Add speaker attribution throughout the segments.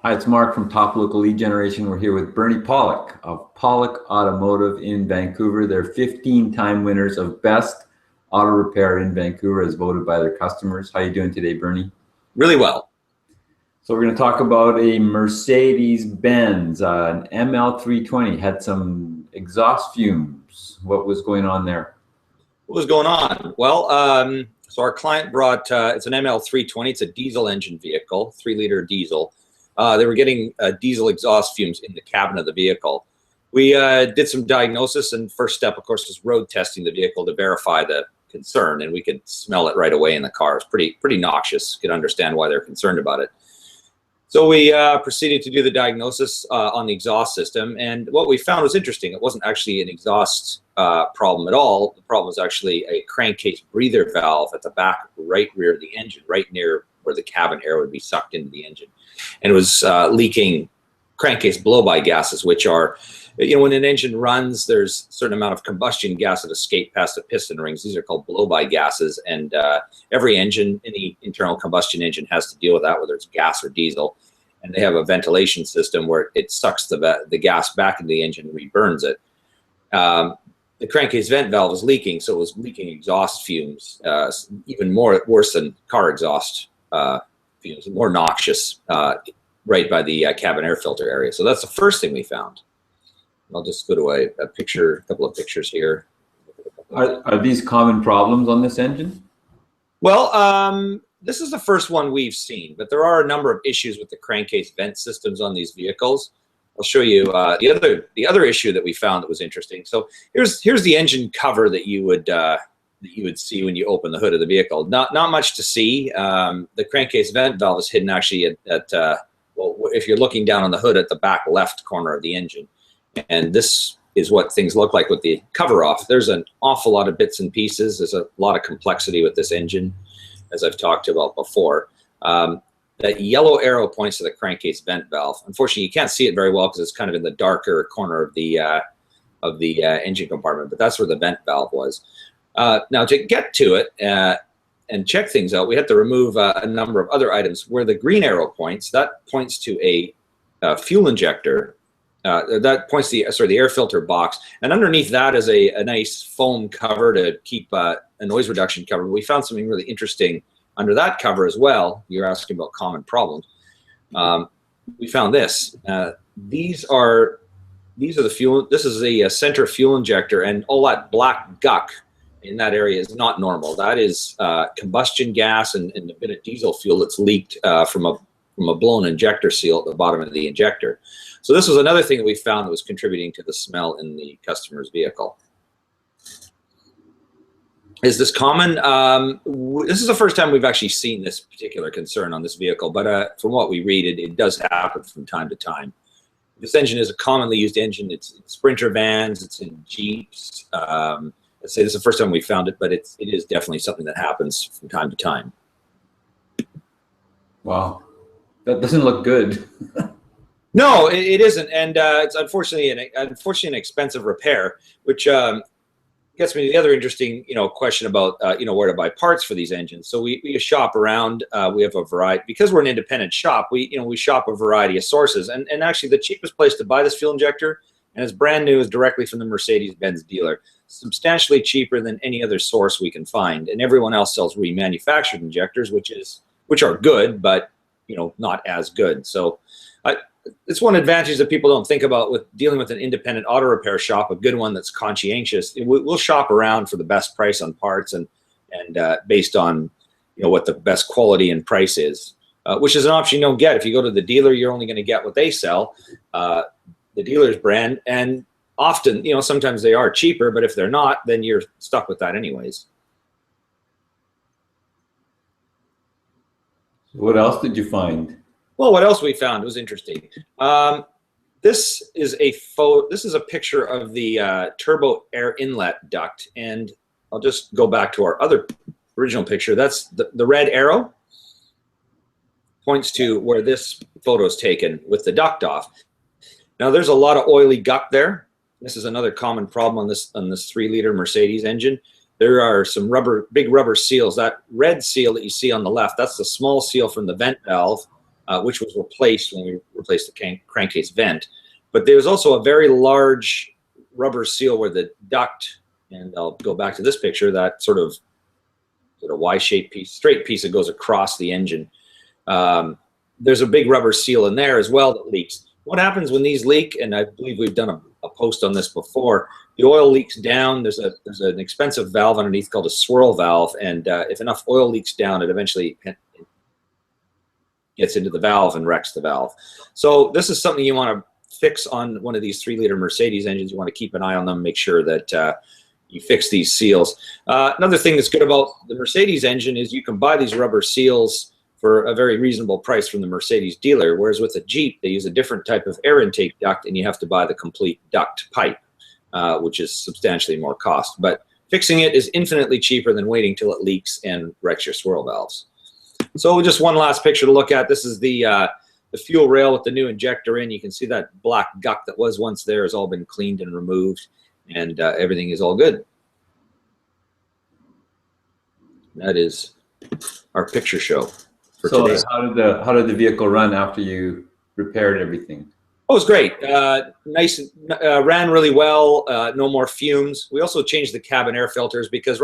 Speaker 1: Hi, it's Mark from Top Local Lead Generation. We're here with Bernie Pawlik of Pawlik Automotive in Vancouver. They're 15-time winners of Best Auto Repair in Vancouver as voted by their customers. How are you doing today, Bernie?
Speaker 2: Really well.
Speaker 1: So we're going to talk about a Mercedes-Benz, an ML320, had some exhaust fumes. What was going on there?
Speaker 2: What was going on? Well, so our client brought, it's an ML320. It's a diesel engine vehicle, 3-liter diesel. They were getting diesel exhaust fumes in the cabin of the vehicle. We did some diagnosis, and first step, of course, was road testing the vehicle to verify the concern, and we could smell it right away in the car. It's pretty noxious. You could understand why they're concerned about it. So we proceeded to do the diagnosis on the exhaust system, and what we found was interesting. It wasn't actually an exhaust problem at all. The problem was actually a crankcase breather valve at the back right rear of the engine, right near where the cabin air would be sucked into the engine. And it was leaking crankcase blow-by gases, which are, when an engine runs, there's a certain amount of combustion gas that escape past the piston rings. These are called blow-by gases, and every engine, any internal combustion engine, has to deal with that, whether it's gas or diesel. And they have a ventilation system where it sucks the gas back into the engine and reburns it. The crankcase vent valve was leaking, so it was leaking exhaust fumes, even worse than car exhaust fumes, more noxious, right by the cabin air filter area. So that's the first thing we found. I'll just go to a couple of pictures here.
Speaker 1: Are these common problems on this engine?
Speaker 2: Well, this is the first one we've seen, but there are a number of issues with the crankcase vent systems on these vehicles. I'll show you the other issue that we found that was interesting. So here's the engine cover that you would see when you open the hood of the vehicle. Not much to see. The crankcase vent valve is hidden actually well, if you're looking down on the hood at the back left corner of the engine. And this is what things look like with the cover off. There's an awful lot of bits and pieces. There's a lot of complexity with this engine, as I've talked about before. That yellow arrow points to the crankcase vent valve. Unfortunately, you can't see it very well because it's kind of in the darker corner of the engine compartment, but that's where the vent valve was. Now, to get to it and check things out, we had to remove a number of other items. Where the green arrow points, that points to a fuel injector. That points to the air filter box, and underneath that is a nice foam cover to keep a noise reduction cover. We found something really interesting under that cover as well. You're asking about common problems. We found this. These are the fuel. This is a center fuel injector, and all that black guck in that area is not normal. That is combustion gas and a bit of diesel fuel that's leaked from a blown injector seal at the bottom of the injector. So this was another thing that we found that was contributing to the smell in the customer's vehicle. Is this common? This is the first time we've actually seen this particular concern on this vehicle, but from what we read, it does happen from time to time. This engine is a commonly used engine. It's in Sprinter vans, it's in Jeeps. I'd say this is the first time we found it, but it is definitely something that happens from time to time.
Speaker 1: Wow, that doesn't look good.
Speaker 2: No, it isn't, and it's unfortunately an expensive repair, which gets me to the other interesting question about where to buy parts for these engines. So we shop around. We have a variety, because we're an independent shop. We shop a variety of sources, and actually the cheapest place to buy this fuel injector, and it's brand new, is directly from the Mercedes-Benz dealer. Substantially cheaper than any other source we can find, and everyone else sells remanufactured injectors, which are good, but not as good. So it's one advantage that people don't think about with dealing with an independent auto repair shop, a good one that's conscientious. We'll shop around for the best price on parts and based on what the best quality and price is, which is an option you don't get. If you go to the dealer, you're only going to get what they sell, the dealer's brand, and often, sometimes they are cheaper, but if they're not, then you're stuck with that anyways.
Speaker 1: What else did you find?
Speaker 2: Well, what else we found was interesting. This is a picture of the turbo air inlet duct, and I'll just go back to our other original picture. That's the red arrow points to where this photo is taken with the duct off. Now, there's a lot of oily guck there. This is another common problem on this 3-liter Mercedes engine. There are some big rubber seals. That red seal that you see on the left, that's the small seal from the vent valve. which was replaced when we replaced the crankcase vent. But there's also a very large rubber seal where the duct, and I'll go back to this picture, that sort of Y-shaped piece, straight piece that goes across the engine. There's a big rubber seal in there as well that leaks. What happens when these leak, and I believe we've done a post on this before, the oil leaks down. There's an expensive valve underneath called a swirl valve, and if enough oil leaks down, it eventually gets into the valve and wrecks the valve. So this is something you want to fix on one of these 3-liter Mercedes engines. You want to keep an eye on them, make sure that you fix these seals. Another thing that's good about the Mercedes engine is you can buy these rubber seals for a very reasonable price from the Mercedes dealer, whereas with a Jeep, they use a different type of air intake duct, and you have to buy the complete duct pipe, which is substantially more cost. But fixing it is infinitely cheaper than waiting till it leaks and wrecks your swirl valves. So just one last picture to look at. This is the fuel rail with the new injector in. You can see that black guck that was once there has all been cleaned and removed, and everything is all good. That is our picture show.
Speaker 1: So how did the vehicle run after you repaired everything?
Speaker 2: Oh, it was great. Nice, ran really well. No more fumes. We also changed the cabin air filters because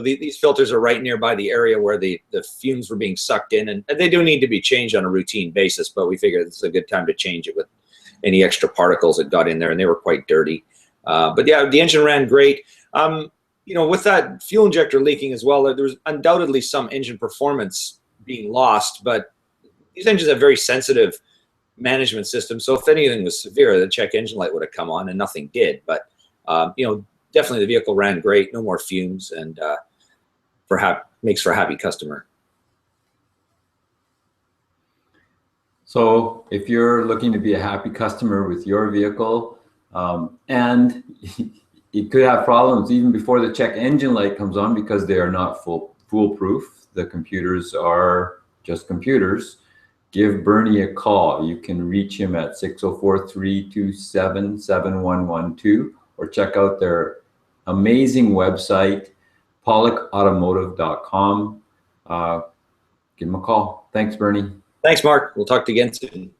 Speaker 2: these filters are right nearby the area where the fumes were being sucked in, and they do need to be changed on a routine basis. But we figured this is a good time to change it with any extra particles that got in there, and they were quite dirty. But yeah, the engine ran great. With that fuel injector leaking as well, there was undoubtedly some engine performance being lost, but these engines have very sensitive management systems. So if anything was severe, the check engine light would have come on, and nothing did. But definitely the vehicle ran great, no more fumes, and makes for a happy customer.
Speaker 1: So if you're looking to be a happy customer with your vehicle, and you could have problems even before the check engine light comes on because they are not foolproof. The computers are just computers. Give Bernie a call. You can reach him at 604-327-7112 or check out their amazing website, pawlikautomotive.com. Give him a call. Thanks, Bernie.
Speaker 2: Thanks, Mark. We'll talk to you again soon.